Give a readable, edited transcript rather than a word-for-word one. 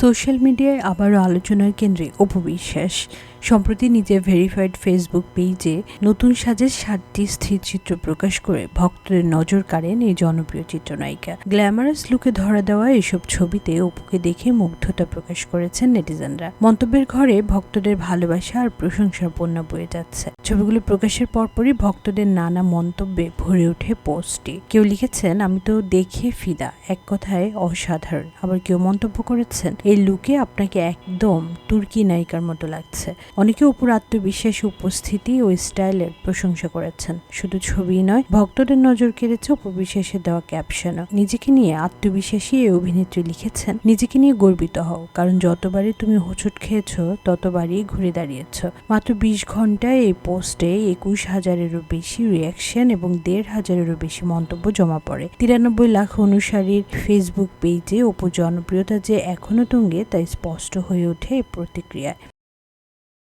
Social মিডিয়ায় আবারও আলোচনার কেন্দ্রে অপু বিশ্বাস। সম্প্রতি নিজের ভেরিফাইড ফেসবুক পেজে নতুন সাজের 7টি স্থিরচিত্র প্রকাশ করে ভক্তদের নজর কাড়েন এই জনপ্রিয় চিত্রনায়িকা। গ্ল্যামারাস লুকে ধরা দেওয়া এসব ছবিতে অপুকে দেখে মুগ্ধতা প্রকাশ করেছেন নেটিজেনরা। মন্তব্যের ঘরে ভক্তদের ভালোবাসা আর প্রশংসার বন্যা বয়ে যাচ্ছে। ছবিগুলো প্রকাশের পরপরই ভক্তদের নানা মন্তব্যে ভরে ওঠে পোস্টটি। কেউ লিখেছেন, আমি তো দেখে ফিদা, এক কথায় অসাধারণ। আবার কেউ মন্তব্য করেছেন, এই লুকে আপনাকে একদম তুর্কি নায়িকার মতো লাগছে। অনেকে অপুর আত্মবিশ্বাসী উপস্থিতি ও স্টাইলের প্রশংসা করেছেন। শুধু ছবি নয়, ভক্তদের নজর কেড়েছে অপু বিশ্বাসের দেওয়া ক্যাপশনও। নিজেকে নিয়ে আত্মবিশ্বাসী এই অভিনেত্রী লিখেছেন, নিজেকে নিয়ে গর্বিত হও, কারণ যতবারই তুমি হোঁচট খেয়েছ ততবারই ঘুরে দাঁড়িয়েছ। মাত্র 20 ঘন্টায় এই পোস্টে 21,000-এরও বেশি রিয়াকশন এবং 1,500-এরও বেশি মন্তব্য জমা পড়ে। 93 লাখ অনুসারীর ফেসবুক পেজে অপুর জনপ্রিয়তা যে এখনো তুঙ্গে তা স্পষ্ট হয়ে ওঠে এই প্রতিক্রিয়ায়।